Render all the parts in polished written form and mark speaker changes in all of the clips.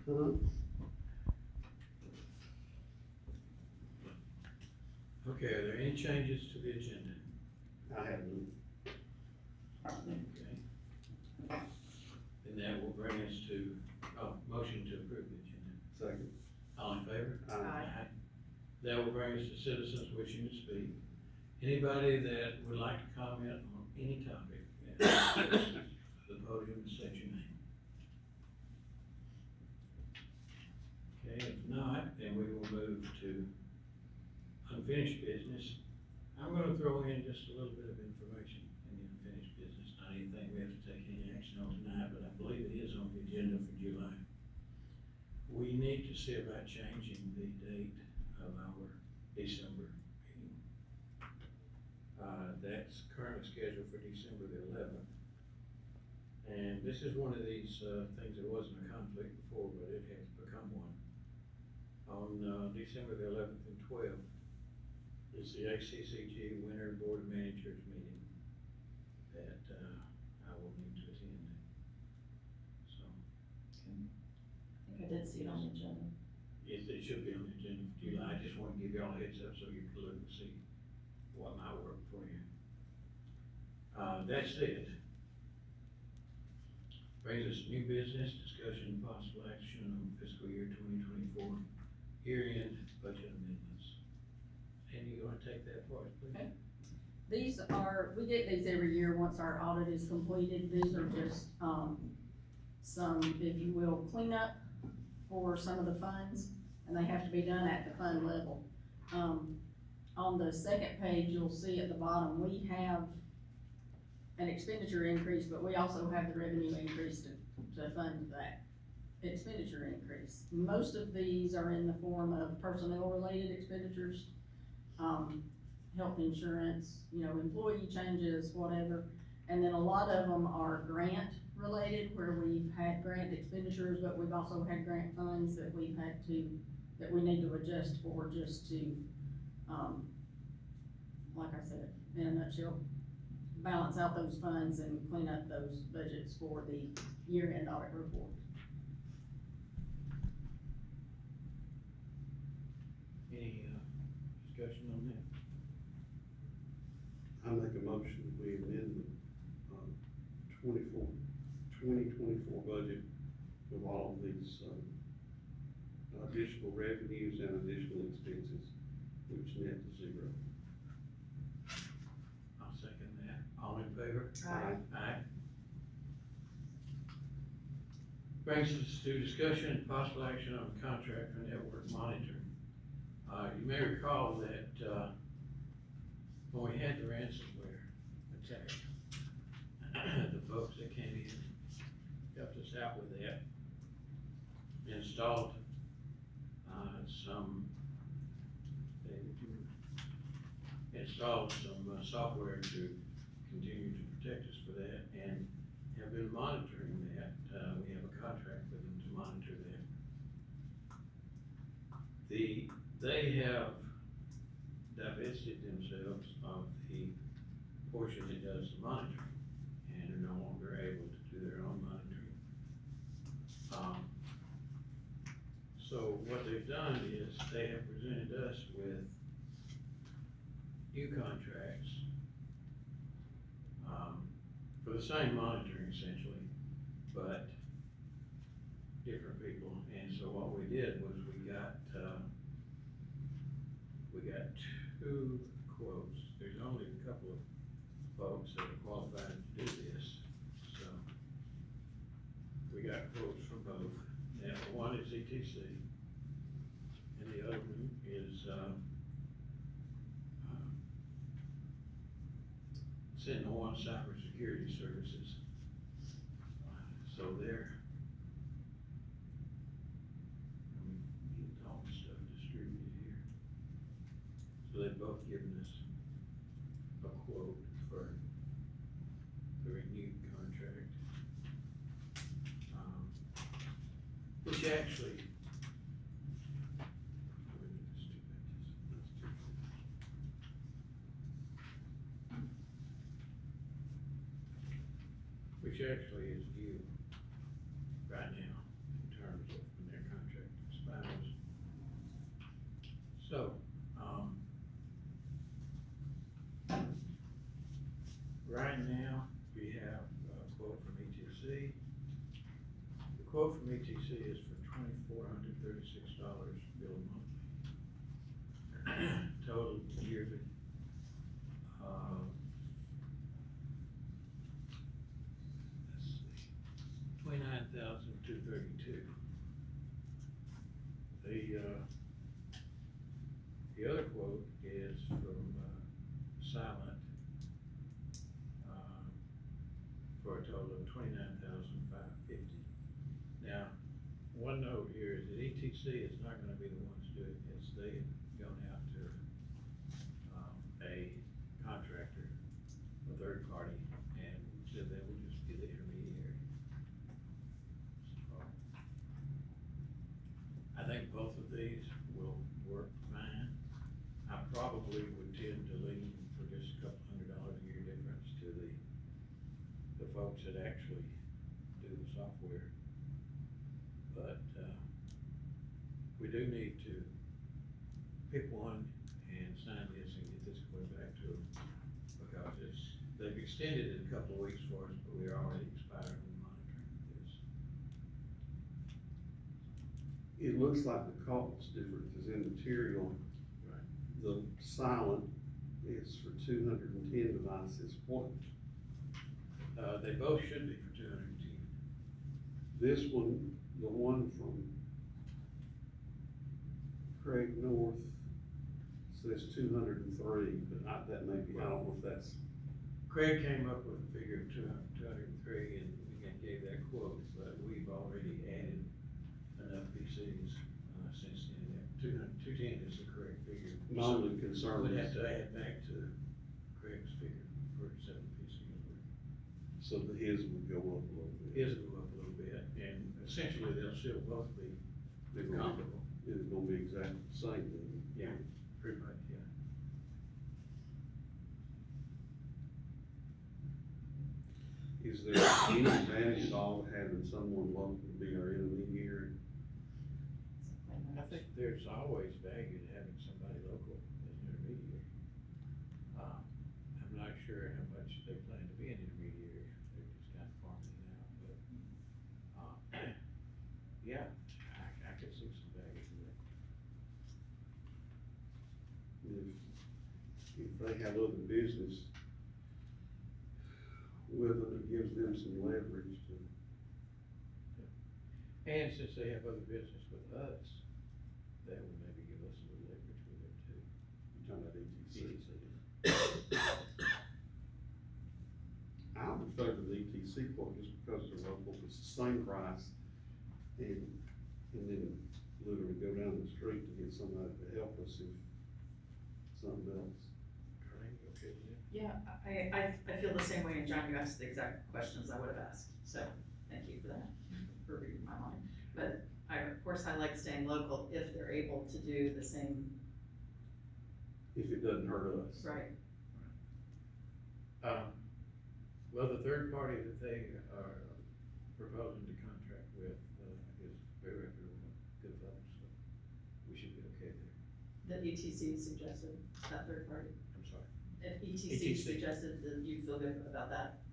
Speaker 1: Okay, are there any changes to the agenda?
Speaker 2: I have none.
Speaker 1: Okay. And that will bring us to, motion to approve the agenda.
Speaker 2: Second.
Speaker 1: All in favor?
Speaker 2: Aye.
Speaker 1: That will bring us to citizens wishing to speak. Anybody that would like to comment on any topic, the podium and state your name. Okay, if not, then we will move to unfinished business. I'm gonna throw in just a little bit of information in the unfinished business, not anything we have to take any action on tonight, but I believe it is on the agenda for July. We need to see about changing the date of our December meeting. That's currently scheduled for December the 11th. And this is one of these, things that wasn't a conflict before, but it has become one. On, December the 11th and 12th is the ACCG Winter Board of Managers meeting that, I will need to attend. So,
Speaker 3: I did see it on the agenda.
Speaker 1: it should be on the agenda for July. I just want to give y'all a heads up so you can look and see what might work for you. That's it. Brings us to new business, discussion, possible action on fiscal year 2024, year-end budget amendments. Andy, you wanna take that for us, please?
Speaker 3: Okay. These are, we get these every year once our audit is completed. These are just, some, if you will, cleanup for some of the funds, and they have to be done at the fund level. On the second page, you'll see at the bottom, we have an expenditure increase, but we also have the revenue increase to fund that expenditure increase. Most of these are in the form of personnel-related expenditures, health insurance, employee changes, whatever. And then a lot of them are grant-related, where we've had grant expenditures, but we've also had grant funds that we need to adjust for just to, like I said, in a nutshell, balance out those funds and clean up those budgets for the year-end audit report.
Speaker 1: Any, discussion on that?
Speaker 2: I make a motion that we amend the 2024 budget with all of these, additional revenues and additional expenses, which net to zero.
Speaker 1: I'll second that. All in favor?
Speaker 3: Aye.
Speaker 1: Aye. Brings us to discussion and possible action on contract for network monitoring. You may recall that, when we had the ransomware attack, the folks that came in helped us out with that, installed, installed some software to continue to protect us for that, and have been monitoring that. We have a contract with them to monitor that. They have divested themselves of the portion that does the monitoring, and are no longer able to do their own monitoring. So what they've done is they have presented us with new contracts, for the same monitoring essentially, but different people. And so what we did was we got two quotes. There's only a couple of folks that are qualified to do this, so we got quotes from both. Now, one is ETC, and the other one is, Sentinel Cybersecurity Services. So they're, getting all the stuff distributed here. So they've both given us a quote for the renewed contract. Which actually, which actually is due right now in terms of when they're quote from ETC is for $2,436 billed monthly. Total yearly. Let's see, 29,232. The other quote is from Silent, for a total of 29,550. Now, one note here is that ETC is not gonna be the ones doing this. They have gone out to, a contractor, a third party, and said they will just be the intermediary. So, I think both of these will work fine. I probably would tend to lean for just a couple $100 a year difference to the folks that actually do the software. But, we do need to pick one and sign this and get this going back to them, because they've extended it a couple of weeks for us, but we're already expired on monitoring this.
Speaker 2: It looks like the cost difference is in material.
Speaker 1: Right.
Speaker 2: The Silent is for 210 devices. What,
Speaker 1: They both should be for 210.
Speaker 2: this one, the one from Craig North says 203, but that may be, I don't know if that's,
Speaker 1: Craig came up with a figure of 203 and again gave that quote, but we've already added enough PCs, since then. 210 is the correct figure.
Speaker 2: my only concern
Speaker 1: We'd have
Speaker 2: is,
Speaker 1: to add back to Craig's figure for 7 PCs.
Speaker 2: so that his would go up a little bit.
Speaker 1: His will go up a little bit, and essentially they'll still both be
Speaker 2: They're gonna-
Speaker 1: comparable.
Speaker 2: It's gonna be exactly the same then.
Speaker 1: Yeah, pretty much, yeah.
Speaker 2: Is there any advantage at all to having someone local to be our intermediary?
Speaker 1: I think there's always value to having somebody local as an intermediary. I'm not sure how much they plan to be an intermediary, they're just kind of farming it out, but, yeah, I could see some value to that.
Speaker 2: If they have other business with it, it gives them some leverage to.
Speaker 1: And since they have other business with us, that will maybe give us a little leverage with it too.
Speaker 2: You're talking about ETC.
Speaker 1: ETC.
Speaker 2: I would favor the ETC quote just because they're local, it's the same price, and then literally go down the street to get somebody to help us if something else.
Speaker 1: Carleen, you okay with that?
Speaker 4: Yeah, I feel the same way, and John, you asked the exact questions I would have asked, so thank you for that, for reading my mind. But of course, I like staying local if they're able to do the same,
Speaker 2: If it doesn't hurt us.
Speaker 4: right?
Speaker 1: Well, the third party that they are proposing to contract with, is very reputable, good folks, so we should be okay there.
Speaker 4: That ETC suggested, that third party.
Speaker 1: I'm sorry.
Speaker 4: If
Speaker 1: ETC.
Speaker 4: ETC suggested that you feel good about that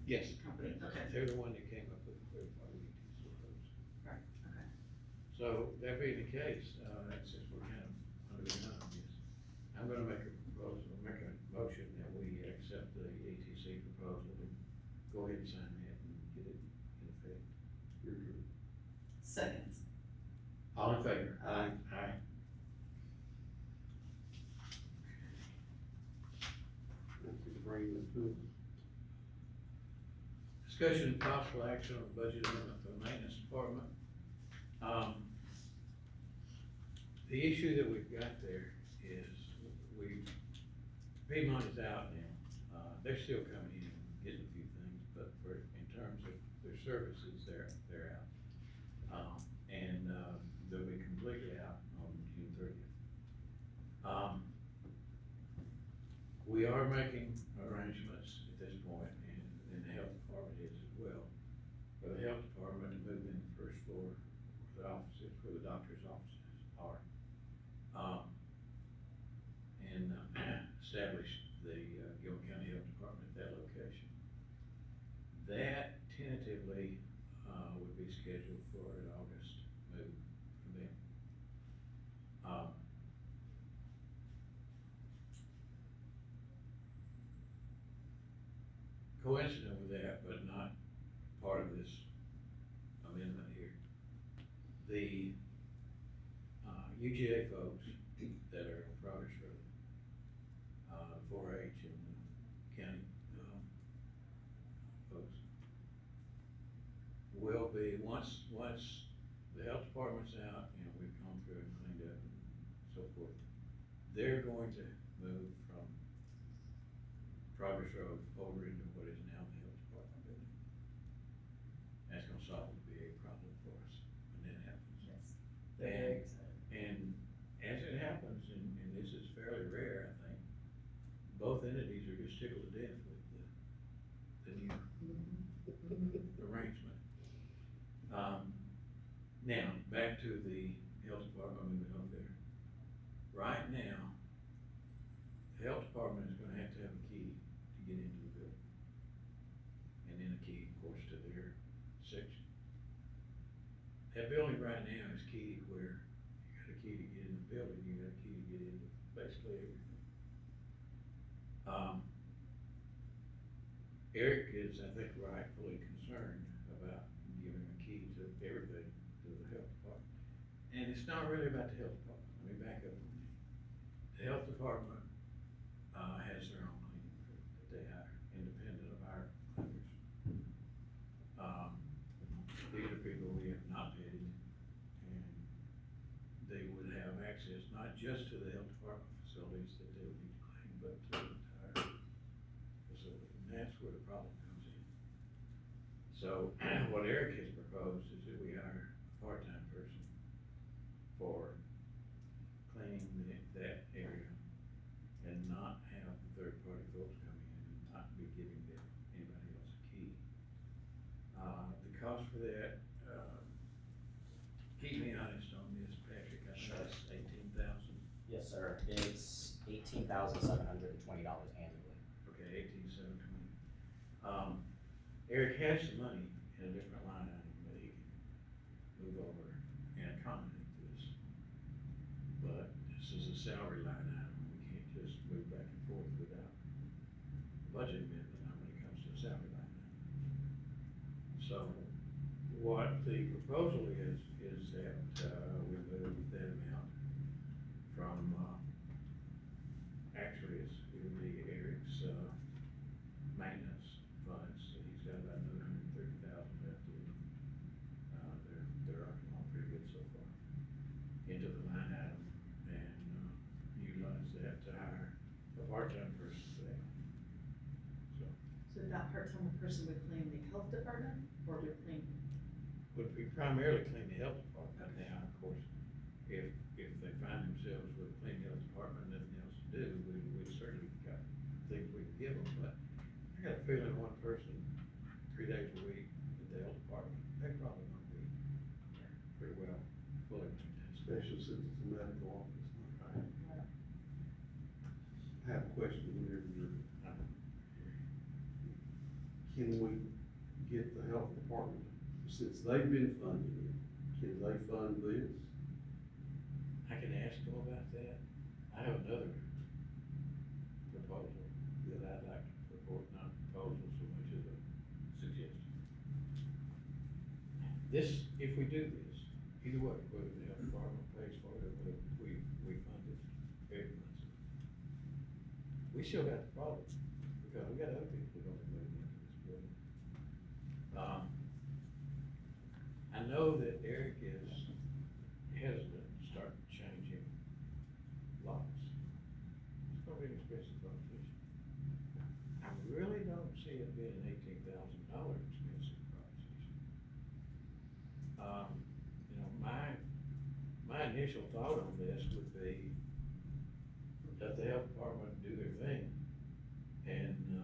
Speaker 1: Yes.
Speaker 4: company, okay,
Speaker 1: They're the one that came up with the third party ETC folks.
Speaker 4: right, okay.
Speaker 1: So that being the case, since we're kind of under the gun on this, I'm gonna make a motion that we accept the ETC proposal and go ahead and sign that and get it in effect.
Speaker 2: You're good.
Speaker 4: Second.
Speaker 1: All in favor?
Speaker 2: Aye.
Speaker 1: Aye.
Speaker 2: Thank you for bringing that to us.
Speaker 1: Discussion and possible action on budget amendment for the maintenance department. The issue that we've got there is Piedmont is out now. They're still coming in and getting a few things, but in terms of their services, they're out. And they'll be completely out on June 30th. We are making arrangements at this point, and the health department is as well, for the health department to move in the first floor where the offices, where the doctor's offices are. And establish the Gilmer County Health Department at that location. That tentatively, would be scheduled for an August move for them. Coincident with that, but not part of this amendment here. The, UGA folks that are on Progress Road, 4-H and the county, folks, will be, once the health department's out, you know, we've gone through and cleaned up and so forth, they're going to move from Progress Road over into what is now the health department building. That's gonna solve a big problem for us when that happens.
Speaker 4: Yes.
Speaker 1: They're very excited. And as it happens, and this is fairly rare, I think, both entities are just tickled to death with the new arrangement. Now, back to the health department, moving over there. Right now, the health department is gonna have to have a key to get into the building. And then a key, of course, to their section. That building right now is key where you got a key to get in the building, you got a key to get into basically everything. Eric is, I think, rightfully concerned about giving a key to everything to the health department. And it's not really about the health department, let me back up on that. The health department, has their own cleaning crew that they hire, independent of our cleaners. These are people we have not paid, and they would have access not just to the health department facilities that they would need to clean, but to the entire facility, and that's where the problem comes in. So, what Eric has proposed is that we hire a part-time person for cleaning that area and not have the third-party folks come in and not be giving anybody else a key. The cost for that, keep me honest on this, Patrick, I think it's $18,000.
Speaker 5: Yes, sir. It's $18,720 annually.
Speaker 1: Okay, 18,720. Eric has some money in a different line item that he can move over and accommodate this. But this is a salary line item, we can't just move back and forth without budget amendment when it comes to a salary line item. So, what the proposal is that, we move that amount from, actually it would be Eric's, maintenance funds, so he's got about another $130,000 left in, they're rocking along pretty good so far, into the line item, and, utilize that to hire a part-time person for that.
Speaker 4: So that part-time person would clean the health department, or would clean?
Speaker 1: Would be primarily clean the health department. Now, of course, if they find themselves with a clean health department, nothing else to do, we certainly got things we can give them, but I got a feeling one person, 3 days a week at the health department, they're probably gonna be pretty well fully maintained.
Speaker 2: Especially since it's a medical office.
Speaker 1: Right.
Speaker 2: I have a question whenever you're, can we get the health department, since they've been funding it, can they fund this?
Speaker 1: I can ask them about that. I have another proposal that I'd like to report, not proposal so much as a suggestion. This, if we do this, either way, whether the health department pays for it or whether we fund it, very much. We still got the problem, because we got other people that don't move into this building. I know that Eric is hesitant to start changing locks. It's gonna be an expensive proposition. I really don't see it being an $18,000 expensive proposition. You know, my initial thought on this would be let the health department do their thing and,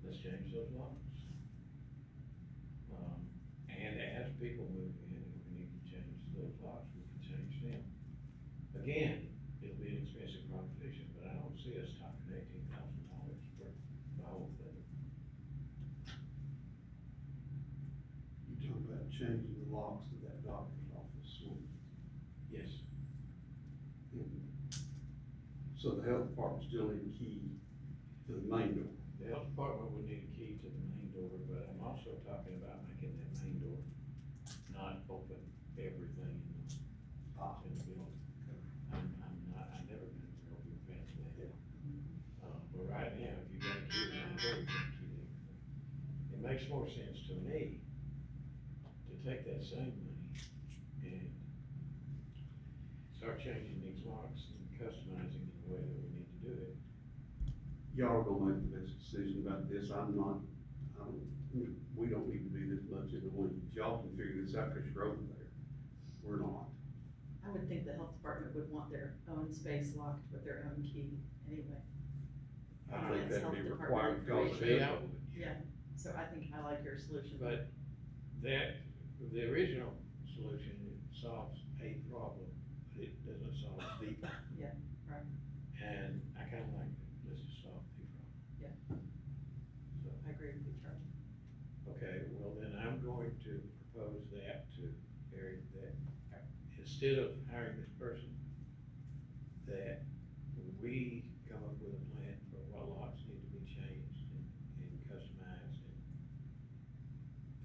Speaker 1: let's change those locks. And as people move in, if we need to change those locks, we can change them. Again, it'll be an expensive proposition, but I don't see us talking $18,000 for the whole thing.
Speaker 2: changing the locks to that doctor's office suite.
Speaker 1: Yes.
Speaker 2: So the health department still need a key to the main door.
Speaker 1: The health department would need a key to the main door, but I'm also talking about making that main door not open everything in the building. I never been a real big fan of that. But right now, if you got a key to the main door, you got a key to everything. It makes more sense to me to take that same money and start changing these locks and customizing in the way that we need to do it.
Speaker 2: Y'all are gonna make the best decision about this. We don't need to be this much in the weeds. Y'all can figure this out because you're over there. We're not.
Speaker 4: I would think the health department would want their own space locked with their own key anyway.
Speaker 2: I think
Speaker 4: That's
Speaker 2: that'd be
Speaker 4: health
Speaker 2: required
Speaker 4: department
Speaker 2: because of
Speaker 1: See,
Speaker 2: HIPAA.
Speaker 4: Yeah, so I think I like your solution.
Speaker 1: But the original solution, it solves a problem, but it doesn't solve the problem.
Speaker 4: Yeah, right.
Speaker 1: And I kinda like it, let's just solve the problem.
Speaker 4: Yeah.
Speaker 1: So,
Speaker 4: I agree with you, Charlie.
Speaker 1: okay, well then I'm going to propose that to Eric, that instead of hiring this person, that we come up with a plan for what locks need to be changed and customized and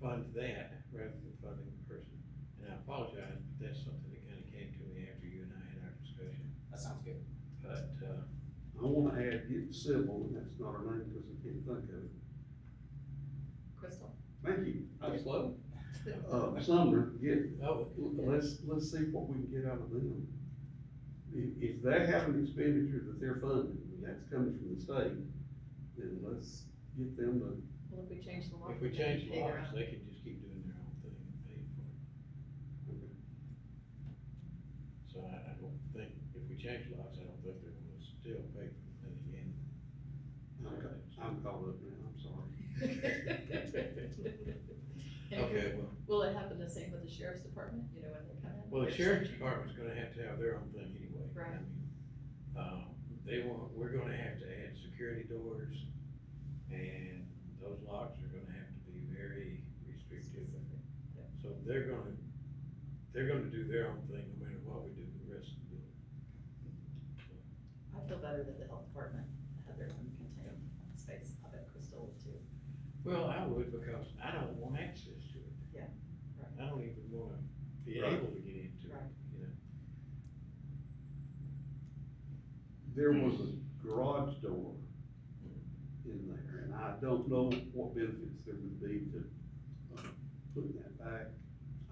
Speaker 1: fund that rather than funding the person. And I apologize, but that's something that kinda came to me after you and I had our discussion,
Speaker 5: That sounds good.
Speaker 1: but,
Speaker 2: I wanna add get civil, and that's not her name because I can't think of it.
Speaker 4: Crystal?
Speaker 2: Thank you.
Speaker 5: I was slow.
Speaker 2: Sumner, get,
Speaker 1: oh,
Speaker 2: let's see what we can get out of them. If they have an expenditure that they're funding, and that's coming from the state, then let's get them to,
Speaker 4: Well, if we change the lock.
Speaker 1: if we
Speaker 4: then
Speaker 1: change
Speaker 4: they
Speaker 1: the
Speaker 4: pay their
Speaker 1: locks,
Speaker 4: own.
Speaker 1: they can just keep doing their own thing and pay for it. So I don't think, if we change locks, I don't think they're gonna still pay for the thing again.
Speaker 2: I'm caught up now, I'm sorry.
Speaker 1: Okay, well,
Speaker 4: Will it happen the same with the sheriff's department, you know, when they come in?
Speaker 1: well, the sheriff's department's gonna have to have their own thing anyway.
Speaker 4: Right.
Speaker 1: I mean, we're gonna have to add security doors, and those locks are gonna have to be very restrictive.
Speaker 4: Specific.
Speaker 1: So they're gonna do their own thing no matter what we do with the rest of the building.
Speaker 4: I feel better that the health department had their own contained space. I bet Crystal would too.
Speaker 1: Well, I would, because I don't want access to it.
Speaker 4: Yeah, right.
Speaker 1: I don't even wanna be
Speaker 2: Right.
Speaker 1: able to get into it,
Speaker 4: Right.
Speaker 1: you know?
Speaker 2: There was a garage door in there, and I don't know what benefits there would be to, putting that back.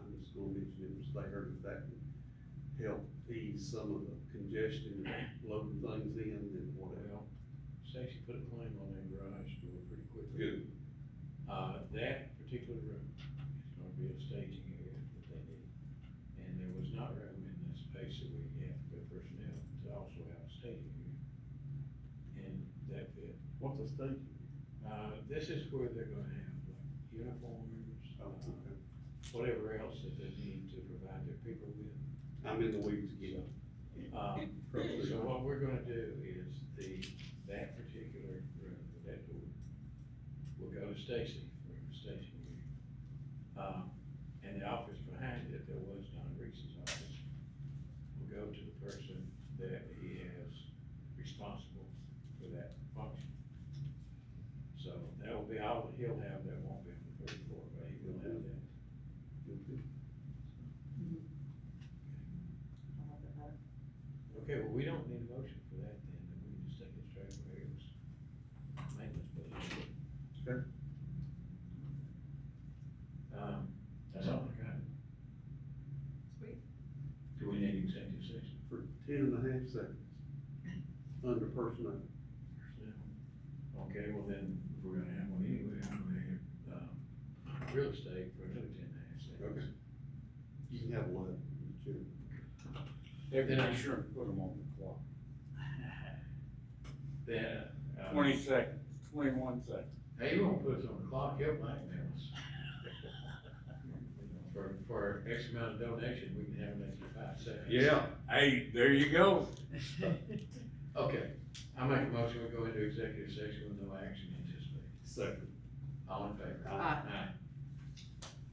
Speaker 2: I'm just gonna mention it was there, if that can help ease some of the congestion and loading things in and whatever.
Speaker 1: Well, Stacy put a claim on that garage door pretty quickly.
Speaker 2: Good.
Speaker 1: That particular room is gonna be a staging area that they need. And there was not room in the space that we have for personnel to also have a staging area. And that fit.
Speaker 2: What's a stage?
Speaker 1: This is where they're gonna have like uniforms,
Speaker 2: Okay.
Speaker 1: whatever else that they need to provide their people with.
Speaker 2: I'm in the weeds again.
Speaker 1: So what we're gonna do is that particular room, that door, will go to Stacy for a staging area. And the office behind it, that was Don Reese's office, will go to the person that he has responsible for that function. So that will be all that he'll have, that won't be on the third floor, but he will have that.
Speaker 4: I like that better.
Speaker 1: Okay, well, we don't need a motion for that then, and we can just take it straight from here, it's maintenance budget.
Speaker 2: Okay.
Speaker 1: That's all I got.
Speaker 4: Sweet.
Speaker 1: Do we need executive session?
Speaker 2: For 10.5 seconds, under personnel.
Speaker 1: Okay, well then, if we're gonna have one anyway, I'm gonna have, real estate for another 10.5 seconds.
Speaker 2: Okay. You can have 11, Mr. Chairman.
Speaker 1: Then I-
Speaker 6: Make sure and put them on the clock.
Speaker 1: Then,
Speaker 6: 20 seconds, 21 seconds.
Speaker 1: hey, you won't put us on the clock, you'll blackmail us. For X amount of donation, we can have an extra 5 seconds.
Speaker 6: Yeah, hey, there you go.
Speaker 1: Okay, I make a motion, we go into executive session with no action anticipated.
Speaker 6: Second.
Speaker 1: All in favor?
Speaker 4: Aye.
Speaker 1: Aye.